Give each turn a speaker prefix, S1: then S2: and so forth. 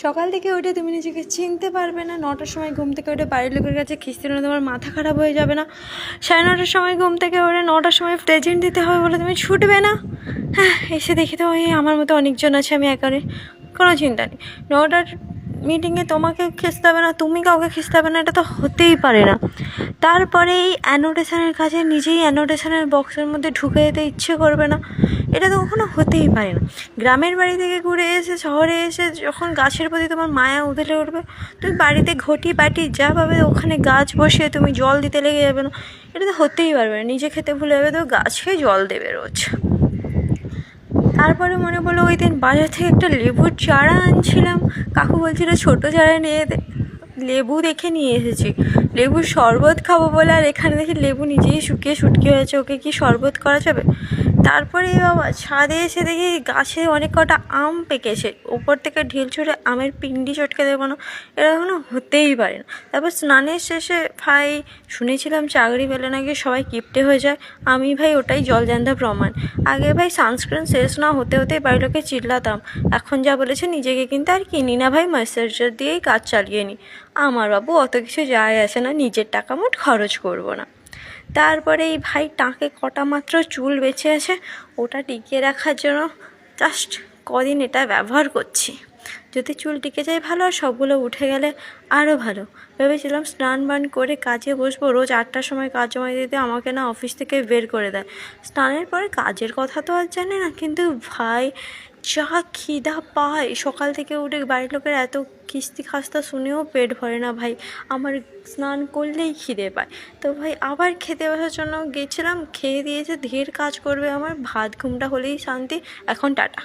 S1: সকাল থেকে উঠে তুমি নিজেকে চিনতে পারবে না, 9টার সময় ঘুম থেকে উঠে বাড়ির লোকের কাছে খিস্তি না তোমার মাথা খারাপ হয়ে যাবে না, 9:30টার সময় ঘুম থেকে উঠে 9টার সময় প্রেজেন্ট দিতে হবে বলে তুমি ছুটবে না। হ্যাঁ, এসে দেখি তো ওই আমার মতো অনেকজন আছে, আমি একা নেই, কোনো চিন্তা নেই। 9টার মিটিংয়ে তোমাকে খিস্তে হবে না, তুমি কাউকে খিস্তে হবে না, এটা তো হতেই পারে না। তারপরে এই অ্যানোটেশনের কাজে নিজেই অ্যানোটেশনের বক্সের মধ্যে ঢুকে যেতে ইচ্ছে করবে না, এটা তো কখনো হতেই পারে না। গ্রামের বাড়ি থেকে ঘুরে এসে শহরে এসে যখন গাছের প্রতি তোমার মায়া উথলে উঠবে, তুমি বাড়িতে ঘটি বাটি যা পাবে ওখানে গাছ বসিয়ে তুমি জল দিতে লেগে যাবে না, এটা তো হতেই পারবে না। নিজে খেতে ভুলে যাবে তো গাছকে জল দেবে রোজ। তারপরে মনে পড়লো ওই দিন বাজার থেকে একটা লেবুর চারা আনছিলাম, কাকু বলছিল ছোটো চারা নিয়ে লেবু দেখে নিয়ে এসেছি, লেবুর শরবত খাবো বলে, আর এখানে দেখি লেবু নিজেই শুকিয়ে শুটকি হয়েছে, ওকে কি শরবত করা যাবে? তারপরে বাবা ছাদে এসে দেখি গাছে অনেক কটা আম পেকেছে, ওপর থেকে ঢিল ছুঁড়ে আমের পিন্ডি চটকে দেবো না, এটা কখনো হতেই পারে না। তারপর স্নানের শেষে ভাই শুনেছিলাম চাকরি পেলে নাকি সবাই কিপটে হয়ে যায়, আমি ভাই ওটাই জলজান্ত প্রমাণ। আগে ভাই সানস্ক্রিন শেষ না হতে হতেই বাড়ির লোকে চিল্লাতাম, এখন যা বলেছে নিজেকে কিন্তু আর কিনি না ভাই, ময়েশ্চারাইজার দিয়েই কাজ চালিয়ে নিই। আমার বাবু অত কিছু যায় আসে না, নিজের টাকা মোট খরচ করবো না। তারপরে এই ভাই টাকে কটা মাত্র চুল বেঁচে আছে, ওটা টিকিয়ে রাখার জন্য জাস্ট কদিন এটা ব্যবহার করছি, যদি চুল টিকে যায় ভালো, আর সবগুলো উঠে গেলে আরও ভালো। ভেবেছিলাম স্নান বান করে কাজে বসবো, রোজ 8টার সময় কাজ জমা দিতে আমাকে না অফিস থেকে বের করে দেয়। স্নানের পরে কাজের কথা তো আর জানে না, কিন্তু ভাই যা খিদা পায়, সকাল থেকে উঠে বাড়ির লোকের এত কিস্তি খাস্তা শুনেও পেট ভরে না ভাই, আমার স্নান করলেই খিদে পায়। তো ভাই আবার খেতে বসার জন্য গেছিলাম, খেয়ে দিয়েছে, ধীর কাজ করবে আমার, ভাত ঘুমটা হলেই শান্তি। এখন টাটা।